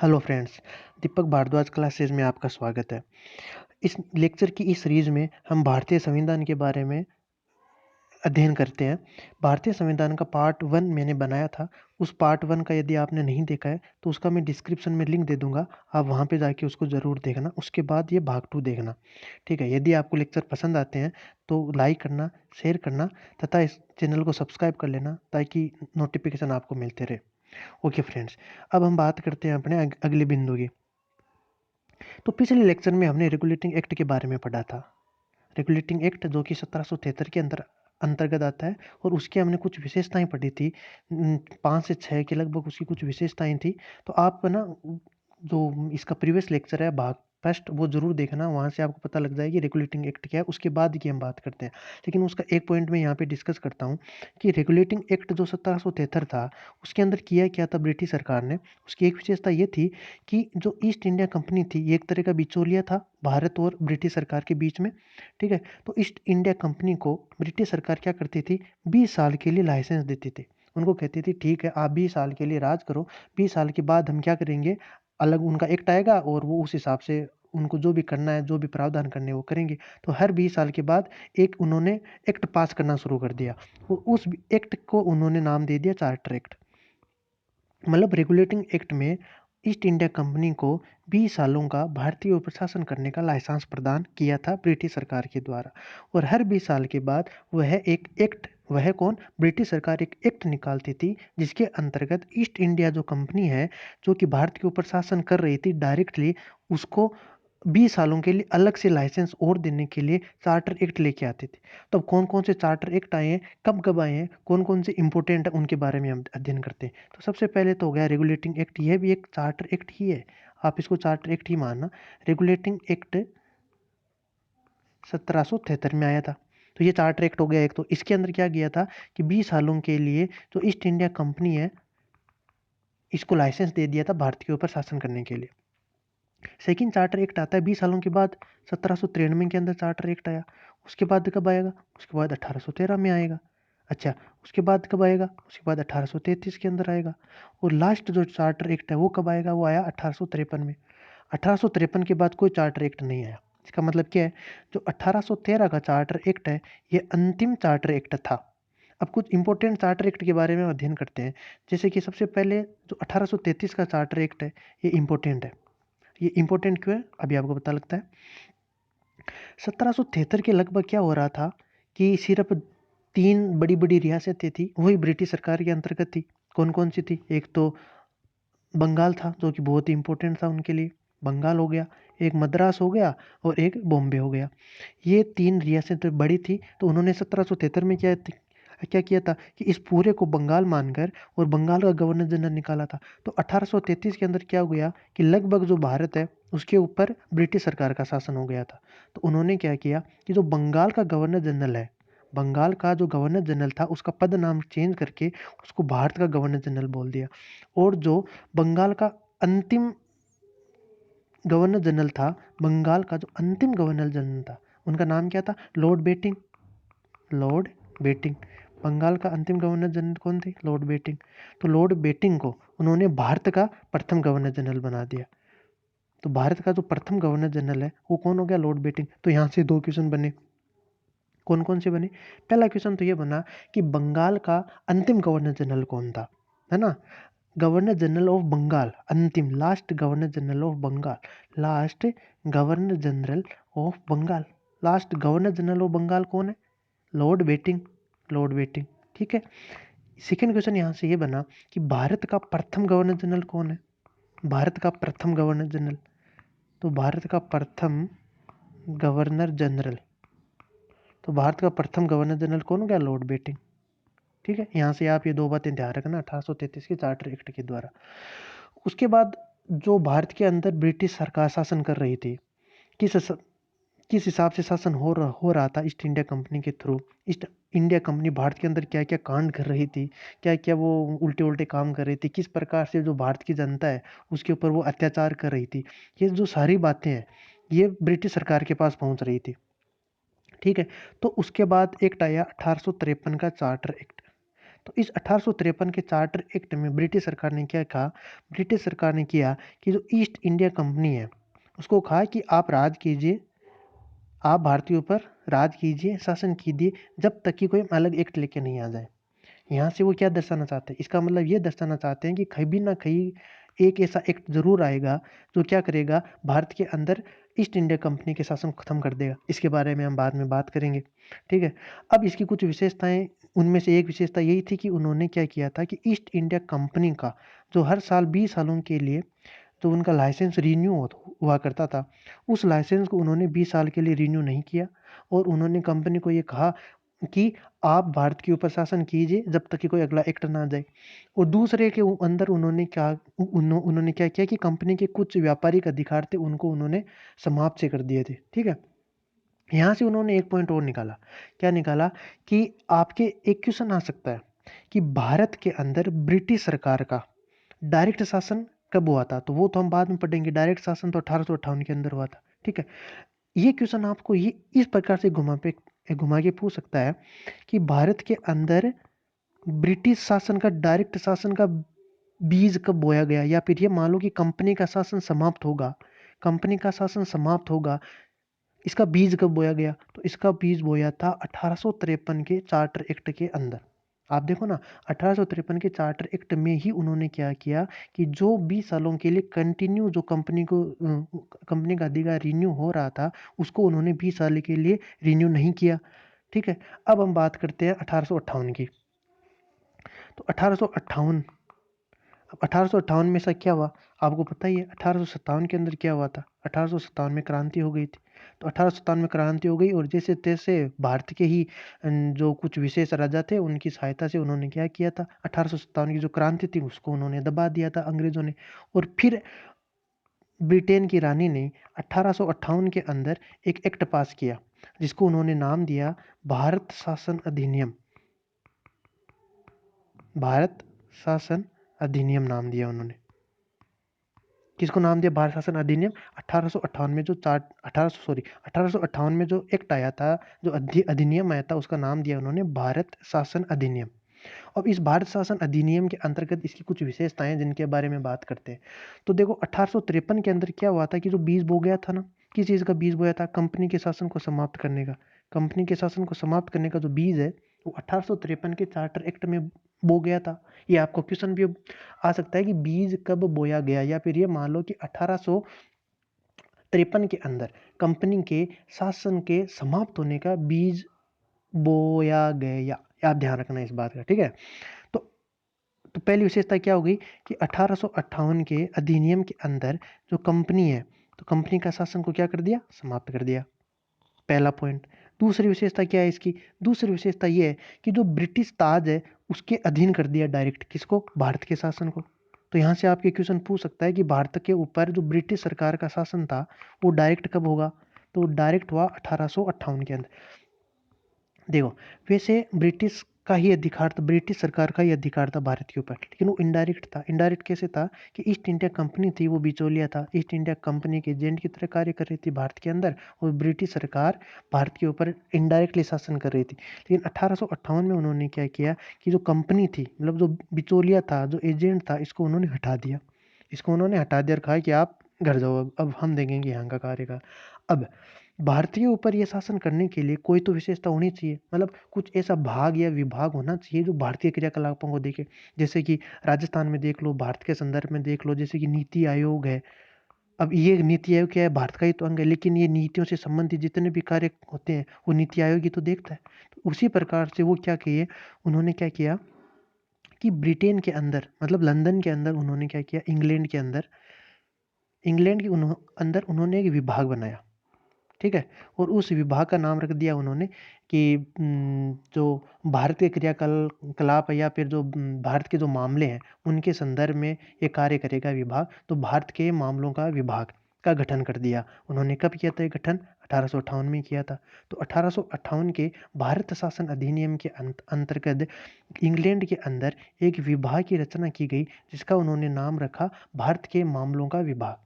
Hello friends, दीपक Bhardwaj classes में आपका स्वागत है। इस लेक्चर की इस सीरीज़ में हम भारतीय संविधान के बारे में अध्ययन करते हैं। भारतीय संविधान का पार्ट 1 मैंने बनाया था। उस पार्ट 1 का यदि आपने नहीं देखा है, तो उसका मैं डिस्क्रिप्शन में लिंक दे दूँगा। आप वहाँ पे जाके उसको ज़रूर देखना। उसके बाद ये भाग 2 देखना, ठीक है? यदि आपको लेक्चर पसंद आते हैं, तो लाइक करना, शेयर करना तथा इस चैनल को सब्सक्राइब कर लेना ताकि नोटिफ़िकेशन आपको मिलते रहे। ओके फ्रेंड्स, अब हम बात करते हैं अपने अगले बिंदु की। तो पिछले लेक्चर में हमने रेगुलेटिंग एक्ट के बारे में पढ़ा था। रेगुलेटिंग एक्ट जो कि 1773 के अंतर्गत आता है और उसकी हमने कुछ विशेषताएँ पढ़ी थी। 5 से 6 के लगभग उसकी कुछ विशेषताएँ थी। तो आप ना जो इसका प्रीवियस लेक्चर है भाग फर्स्ट वो ज़रूर देखना, वहाँ से आपको पता लग जाएगी रेगुलेटिंग एक्ट क्या है, उसके बाद की हम बात करते हैं। लेकिन उसका एक पॉइंट मैं यहाँ पे डिस्कस करता हूँ कि रेगुलेटिंग एक्ट जो 1773 था, उसके अंदर किया क्या था ब्रिटिश सरकार ने? उसकी एक विशेषता ये थी कि जो ईस्ट इंडिया कंपनी थी, ये एक तरह का बिचौलिया था भारत और ब्रिटिश सरकार के बीच में, ठीक है? तो ईस्ट इंडिया कंपनी को ब्रिटिश सरकार क्या करती थी, 20 साल के लिए लाइसेंस देती थी। उनको कहती थी ठीक है आप 20 साल के लिए राज करो, 20 साल के बाद हम क्या करेंगे, अलग उनका एक्ट आएगा और वो उस हिसाब से उनको जो भी करना है, जो भी प्रावधान करने हैं वो करेंगे। तो हर 20 साल के बाद एक उन्होंने एक्ट पास करना शुरू कर दिया। वो उस एक्ट को उन्होंने नाम दे दिया चार्टर एक्ट। मतलब रेगुलेटिंग एक्ट में ईस्ट इंडिया कंपनी को 20 सालों का भारतीय प्रशासन करने का लाइसेंस प्रदान किया था ब्रिटिश सरकार के द्वारा और हर 20 साल के बाद वह कौन ब्रिटिश सरकार एक एक्ट निकालती थी जिसके अंतर्गत ईस्ट इंडिया जो कंपनी है जो कि भारत के ऊपर शासन कर रही थी डायरेक्टली उसको 20 सालों के लिए अलग से लाइसेंस और देने के लिए चार्टर एक्ट लेके आती थी। तो अब कौन-कौन से चार्टर एक्ट आए हैं, कब-कब आए हैं, कौन-कौन से इम्पोर्टेंट है उनके बारे में हम अध्ययन करते हैं। तो सबसे पहले तो हो गया रेगुलेटिंग एक्ट, यह भी एक चार्टर एक्ट ही है। आप इसको चार्टर एक्ट ही मानना। रेगुलेटिंग एक्ट 1773 में आया था। तो ये चार्टर एक्ट हो गया एक, तो इसके अंदर क्या किया था कि 20 सालों के लिए जो ईस्ट इंडिया कंपनी है, इसको लाइसेंस दे दिया था भारत के ऊपर शासन करने के लिए। सेकंड चार्टर एक्ट आता है 20 सालों के बाद, 1793 के अंदर चार्टर एक्ट आया। उसके बाद कब आएगा? उसके बाद 1813 में आएगा। अच्छा, उसके बाद कब आएगा? उसके बाद 1833 के अंदर आएगा और लास्ट जो चार्टर एक्ट है वो कब आएगा? वो आया 1853 में। 1853 के बाद कोई चार्टर एक्ट नहीं आया। इसका मतलब क्या है? जो 1813 का चार्टर एक्ट है, ये अंतिम चार्टर एक्ट था। अब कुछ इंपॉर्टेंट चार्टर एक्ट के बारे में अध्ययन करते हैं। जैसे कि सबसे पहले जो 1833 का चार्टर एक्ट है, ये इंपॉर्टेंट है। ये इम्पोर्टेंट क्यों है? अभी आपको पता लगता है। 1773 के लगभग क्या हो रहा था कि सिर्फ़ 3 बड़ी-बड़ी रियासतें थी, वही ब्रिटिश सरकार के अंतर्गत थी। कौन-कौन सी थी? एक तो बंगाल था, जो कि बहुत ही इम्पोर्टेंट था उनके लिए, बंगाल हो गया, एक मद्रास हो गया और एक बॉम्बे हो गया। ये 3 रियासतें बड़ी थी, तो उन्होंने 1773 में क्या किया था कि इस पूरे को बंगाल मानकर और बंगाल का गवर्नर जनरल निकाला था। तो 1833 के अंदर क्या हो गया कि लगभग जो भारत है, उसके ऊपर ब्रिटिश सरकार का शासन हो गया था। तो उन्होंने क्या किया कि जो बंगाल का गवर्नर जनरल है, बंगाल का जो गवर्नर जनरल था, उसका पद नाम चेंज करके उसको भारत का गवर्नर जनरल बोल दिया और जो बंगाल का अंतिम गवर्नर जनरल था, बंगाल का जो अंतिम गवर्नर जनरल था, उनका नाम क्या था? Lord Bentinck. Lord Bentinck. Bengal का अंतिम गवर्नर जनरल कौन थे? Lord Bentinck. तो लॉर्ड बेटिंग को उन्होंने भारत का प्रथम गवर्नर जनरल बना दिया। तो भारत का जो प्रथम गवर्नर जनरल है, वो कौन हो गया? Lord Bentinck. तो यहाँ से 2 क्वेश्चन बने। कौन-कौन से बने? पहला क्वेश्चन तो ये बना कि बंगाल का अंतिम गवर्नर जनरल कौन था? है ना? गवर्नर जनरल ऑफ बंगाल, अंतिम last governor general of Bengal, last governor general of Bengal, last governor general of Bengal कौन है? लॉर्ड बेटिंग, लॉर्ड बेटिंग, ठीक है। सेकंड क्वेश्चन यहाँ से ये बना कि भारत का प्रथम गवर्नर जनरल कौन है? भारत का प्रथम गवर्नर जनरल, तो भारत का प्रथम गवर्नर जनरल, तो भारत का प्रथम गवर्नर जनरल कौन हो गया? लॉर्ड बेटिंग, ठीक है। यहाँ से आप ये 2 बातें ध्यान रखना 1833 के चार्टर एक्ट के द्वारा। उसके बाद जो भारत के अंदर ब्रिटिश सरकार शासन कर रही थी, किस स किस हिसाब से शासन हो रहा था ईस्ट इंडिया कंपनी के through. East India company Bharat के अंदर क्या-क्या कांड कर रही थी, क्या-क्या वो उल्टे-उल्टे काम कर रही थी, किस प्रकार से जो भारत की जनता है, उसके ऊपर वो अत्याचार कर रही थी। ये जो सारी बातें हैं, ये ब्रिटिश सरकार के पास पहुँच रही थी, ठीक है। तो उसके बाद एक्ट आया 1853 का चार्टर एक्ट। तो इस 1853 के चार्टर एक्ट में ब्रिटिश सरकार ने क्या कहा? ब्रिटिश सरकार ने किया कि जो ईस्ट इंडिया कंपनी है, उसको कहा कि आप राज कीजिए, आप भारतीयों पर राज कीजिए, शासन कीजिए, जब तक कि कोई अलग एक्ट लेके नहीं आ जाए। यहाँ से वो क्या दर्शाना चाहते हैं? इसका मतलब ये दर्शाना चाहते हैं कि कहीं न कहीं एक ऐसा एक्ट ज़रूर आएगा, जो क्या करेगा, भारत के अंदर ईस्ट इंडिया कंपनी के शासन को खत्म कर देगा। इसके बारे में हम बाद में बात करेंगे, ठीक है? अब इसकी कुछ विशेषताएँ, उनमें से एक विशेषता यही थी कि उन्होंने क्या किया था कि ईस्ट इंडिया कंपनी का जो हर साल 20 सालों के लिए जो उनका लाइसेंस रिन्यू हुआ करता था, उस लाइसेंस को उन्होंने 20 साल के लिए रिन्यू नहीं किया और उन्होंने कंपनी को ये कहा कि आप भारत के ऊपर शासन कीजिए जब तक कि कोई अगला एक्ट ना आ जाए। और दूसरे के अंदर उन्होंने क्या किया कि कंपनी के कुछ व्यापारिक अधिकार थे, उनको उन्होंने समाप्त से कर दिए थे, ठीक है? यहाँ से उन्होंने एक पॉइंट और निकाला। क्या निकाला? कि आपके एक क्वेश्चन आ सकता है कि भारत के अंदर ब्रिटिश सरकार का डायरेक्ट शासन कब हुआ था? तो वो तो हम बाद में पढ़ेंगे। डायरेक्ट शासन तो 1858 के अंदर हुआ था, ठीक है? ये क्वेश्चन आपको ये इस प्रकार से घुमा के पूछ सकता है कि भारत के अंदर ब्रिटिश शासन का डायरेक्ट शासन का बीज कब बोया गया? या फिर ये मान लो कि कंपनी का शासन समाप्त होगा, कंपनी का शासन समाप्त होगा, इसका बीज कब बोया गया? तो इसका बीज बोया था 1853 के चार्टर एक्ट के अंदर। आप देखो ना, 1853 के चार्टर एक्ट में ही उन्होंने क्या किया कि जो 20 सालों के लिए कंटिन्यू जो कंपनी का अधिकार रिन्यू हो रहा था, उसको उन्होंने 20 साल के लिए रिन्यू नहीं किया, ठीक है? अब हम बात करते हैं 1858 की। तो 1858 अब 1858 में ऐसा क्या हुआ? आपको पता ही है 1857 के अंदर क्या हुआ था? 1857 में क्रांति हो गई थी। तो 1857 में क्रांति हो गई और जैसे-तैसे भारत के ही जो कुछ विशेष राजा थे, उनकी सहायता से उन्होंने क्या किया था, 1857 की जो क्रांति थी, उसको उन्होंने दबा दिया था अंग्रेज़ों ने। और फिर ब्रिटेन की रानी ने 1858 के अंदर एक एक्ट पास किया, जिसको उन्होंने नाम दिया भारत शासन अधिनियम। भारत शासन अधिनियम नाम दिया उन्होंने। किसको नाम दिया? भारत शासन अधिनियम। 1858 में जो 1858 में जो एक्ट आया था, जो अधिनियम आया था, उसका नाम दिया उन्होंने भारत शासन अधिनियम। अब इस भारत शासन अधिनियम के अंतर्गत इसकी कुछ विशेषताएं हैं, जिनके बारे में बात करते हैं। तो देखो 1853 के अंदर क्या हुआ था कि जो बीज बो गया था ना, किस चीज़ का बीज बोया था? कंपनी के शासन को समाप्त करने का। कंपनी के शासन को समाप्त करने का जो बीज है, वो 1853 के चार्टर एक्ट में बो गया था। ये आपको क्वेश्चन भी आ सकता है कि बीज कब बोया गया? या फिर ये मान लो कि 1853 के अंदर कंपनी के शासन के समाप्त होने का बीज बोया गया। आप ध्यान रखना इस बात का, ठीक है? तो तो पहली विशेषता क्या हो गई कि 1858 के अधिनियम के अंदर जो कंपनी है, तो कंपनी का शासन को क्या कर दिया? समाप्त कर दिया। पहला पॉइंट। दूसरी विशेषता क्या है इसकी? दूसरी विशेषता ये है कि जो ब्रिटिश ताज है, उसके अधीन कर दिया डायरेक्ट, किसको? भारत के शासन को। तो यहाँ से आपके क्वेश्चन पूछ सकता है कि भारत के ऊपर जो ब्रिटिश सरकार का शासन था, वो डायरेक्ट कब होगा? तो डायरेक्ट हुआ 1858 के अंदर। देखो, वैसे ब्रिटिश का ही अधिकार था, ब्रिटिश सरकार का ही अधिकार था भारत के ऊपर, लेकिन वो इनडायरेक्ट था। इनडायरेक्ट कैसे था कि ईस्ट इंडिया कंपनी थी, वो बिचौलिया था। ईस्ट इंडिया कंपनी के एजेंट की तरह कार्य कर रही थी भारत के अंदर, और ब्रिटिश सरकार भारत के ऊपर इनडायरेक्टली शासन कर रही थी। लेकिन 1858 में उन्होंने क्या किया कि जो कंपनी थी, मतलब जो बिचौलिया था, जो एजेंट था, इसको उन्होंने हटा दिया। इसको उन्होंने हटा दिया और कहा कि आप घर जाओ, अब हम देखेंगे यहाँ का कार्यकाल। अब भारतीय ऊपर ये शासन करने के लिए कोई तो विशेषता होनी चाहिए, मतलब कुछ ऐसा भाग या विभाग होना चाहिए जो भारतीय क्रियाकलापों को देखे। जैसे कि राजस्थान में देख लो, भारत के संदर्भ में देख लो, जैसे कि नीति आयोग है। अब ये नीति आयोग क्या है? भारत का ही तो अंग है, लेकिन ये नीतियों से संबंधित जितने भी कार्य होते हैं, वो नीति आयोग ही तो देखता है। तो उसी प्रकार से वो क्या किए, उन्होंने क्या किया कि ब्रिटेन के अंदर, मतलब लंदन के अंदर उन्होंने क्या किया, इंग्लैंड के अंदर उन्होंने एक विभाग बनाया, ठीक है? और उस विभाग का नाम रख दिया उन्होंने कि जो भारत के क्रियाकलाप है, या फिर जो भारत के जो मामले हैं, उनके संदर्भ में ये कार्य करेगा विभाग। तो भारत के मामलों का विभाग का गठन कर दिया। उन्होंने कब किया था ये गठन? 1858 में किया था। तो 1858 के भारत शासन अधिनियम के अंतर्गत इंग्लैंड के अंदर एक विभाग की रचना की गई, जिसका उन्होंने नाम रखा भारत के मामलों का विभाग,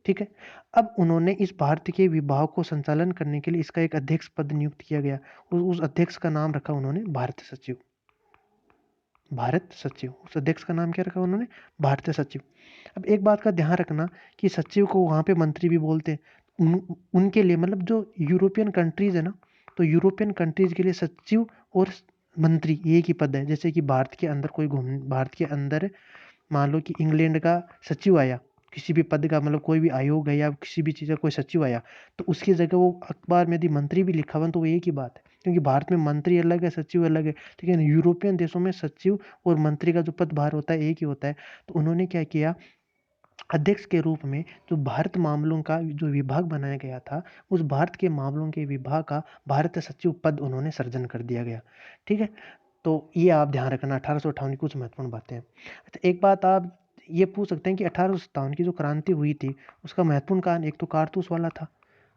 ठीक है? अब उन्होंने इस भारत के विभाग को संचालन करने के लिए इसका एक अध्यक्ष पद नियुक्त किया गया। उस अध्यक्ष का नाम रखा उन्होंने भारत सचिव। भारत सचिव, उस अध्यक्ष का नाम क्या रखा उन्होंने? भारतीय सचिव। अब एक बात का ध्यान रखना कि सचिव को वहाँ पे मंत्री भी बोलते हैं। उनके लिए मतलब जो यूरोपियन कंट्रीज़ है ना, तो यूरोपियन कंट्रीज़ के लिए सचिव और मंत्री एक ही पद है। जैसे कि भारत के अंदर मान लो कि इंग्लैंड का सचिव आया, किसी भी पद का मतलब कोई भी आयोग है या किसी भी चीज़ का कोई सचिव आया, तो उसकी जगह वो अखबार में यदि मंत्री भी लिखा हुआ है तो वो एक ही बात है। क्योंकि भारत में मंत्री अलग है, सचिव अलग है, लेकिन यूरोपियन देशों में सचिव और मंत्री का जो पदभार होता है एक ही होता है। तो उन्होंने क्या किया, अध्यक्ष के रूप में जो भारत मामलों का जो विभाग बनाया गया था, उस भारत के मामलों के विभाग का भारत सचिव पद उन्होंने सृजन कर दिया गया। ठीक है? तो ये आप ध्यान रखना 1858 की कुछ महत्वपूर्ण बातें हैं। अच्छा, एक बात आप ये पूछ सकते हैं कि 1857 की जो क्रांति हुई थी, उसका महत्वपूर्ण कारण एक तो कारतूस वाला था।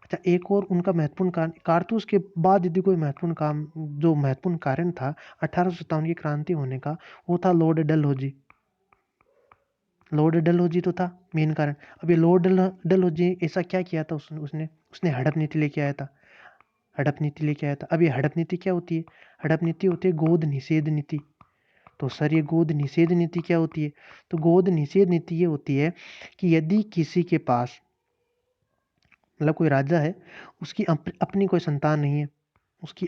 अच्छा, एक और उनका महत्वपूर्ण कारण कारतूस के बाद यदि कोई महत्वपूर्ण कारण था 1857 की क्रांति होने का, वो था लॉर्ड डलहौजी। लॉर्ड डलहौजी तो था मेन कारण। अब ये लॉर्ड डलहौजी ऐसा क्या किया था उसने हड़प नीति लेके आया था। हड़प नीति लेके आया था। अब ये हड़प नीति क्या होती है? हड़प नीति होती है गोद निषेध नीति। तो सर ये गोद निषेध नीति क्या होती है? तो गोद निषेध नीति ये होती है कि यदि किसी के पास मतलब कोई राजा है, उसकी अपनी कोई संतान नहीं है, उसकी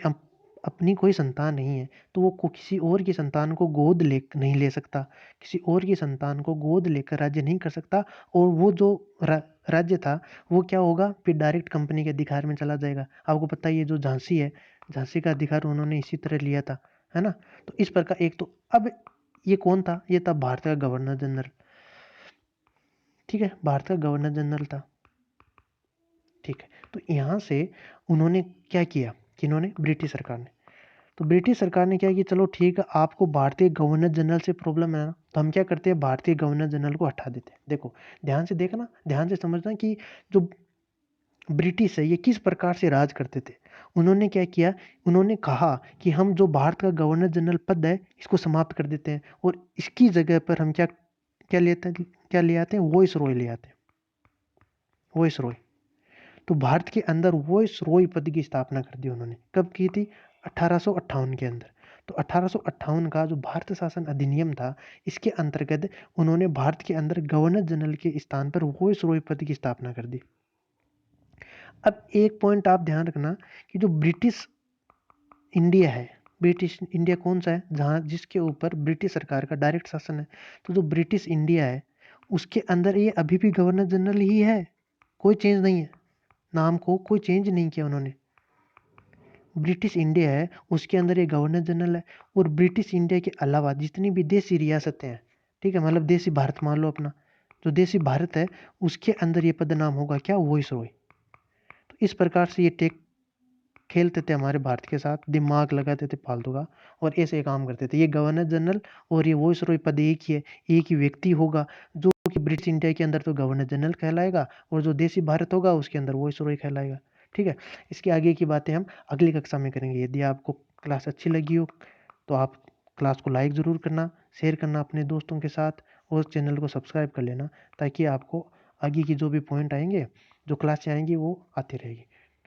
अपनी कोई संतान नहीं है, तो वो किसी और की संतान को गोद ले नहीं ले सकता। किसी और की संतान को गोद लेकर राज्य नहीं कर सकता। और वो जो राज्य था वो क्या होगा, फिर डायरेक्ट कंपनी के अधिकार में चला जाएगा। आपको पता है ये जो झांसी है, झांसी का अधिकार उन्होंने इसी तरह लिया था, है ना? तो इस प्रकार एक तो अब ये कौन था? ये था भारत का गवर्नर जनरल। ठीक है, भारत का गवर्नर जनरल था। ठीक है, तो यहाँ से उन्होंने क्या किया, किन्होंने? ब्रिटिश सरकार ने। तो ब्रिटिश सरकार ने क्या किया, चलो ठीक है, आपको भारतीय गवर्नर जनरल से प्रॉब्लम है ना, तो हम क्या करते हैं, भारतीय गवर्नर जनरल को हटा देते हैं। देखो ध्यान से देखना, ध्यान से समझना कि जो ब्रिटिश है ये किस प्रकार से राज करते थे। उन्होंने क्या किया, उन्होंने कहा कि हम जो भारत का गवर्नर जनरल पद है इसको समाप्त कर देते हैं और इसकी जगह पर हम क्या क्या लेते हैं, क्या ले आते हैं, वॉइस रॉय ले आते हैं। वॉइस रॉय। तो भारत के अंदर वॉइस रॉय पद की स्थापना कर दी उन्होंने। कब की थी? 1858 के अंदर। तो 1858 का जो भारत शासन अधिनियम था, इसके अंतर्गत उन्होंने भारत के अंदर गवर्नर जनरल के स्थान पर वॉइस रॉय पद की स्थापना कर दी। अब एक पॉइंट आप ध्यान रखना कि जो ब्रिटिश इंडिया है, ब्रिटिश इंडिया कौन सा है? जहाँ जिसके ऊपर ब्रिटिश सरकार का डायरेक्ट शासन है। तो जो ब्रिटिश इंडिया है उसके अंदर ये अभी भी गवर्नर जनरल ही है, कोई चेंज नहीं है। नाम को कोई चेंज नहीं किया उन्होंने। ब्रिटिश इंडिया है उसके अंदर ये गवर्नर जनरल है। और ब्रिटिश इंडिया के अलावा जितनी भी देसी रियासतें हैं, ठीक है, मतलब देसी भारत मान लो अपना, जो देसी भारत है उसके अंदर ये पद नाम होगा क्या? वॉइस रॉय। तो इस प्रकार से ये टेक खेलते थे हमारे भारत के साथ, दिमाग लगाते थे फालतू का, और ऐसे काम करते थे। ये गवर्नर जनरल और ये वॉइस रॉय पद एक ही है, एक ही व्यक्ति होगा जो कि ब्रिटिश इंडिया के अंदर तो गवर्नर जनरल कहलाएगा और जो देसी भारत होगा उसके अंदर वॉइस रॉय कहलाएगा। ठीक है, इसके आगे की बातें हम अगली कक्षा में करेंगे। यदि आपको क्लास अच्छी लगी हो तो आप क्लास को लाइक ज़रूर करना, शेयर करना अपने दोस्तों के साथ और चैनल को सब्सक्राइब कर लेना, ताकि आपको आगे की जो भी पॉइंट आएंगे, जो क्लासें आएंगी वो आती रहेगी।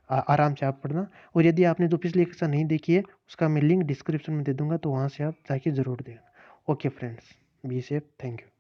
आराम से आप पढ़ना। और यदि आपने जो पिछली कक्षा नहीं देखी है उसका मैं लिंक डिस्क्रिप्शन में दे दूंगा, तो वहाँ से आप जाके ज़रूर देखना। Okay friends, be safe, thank you.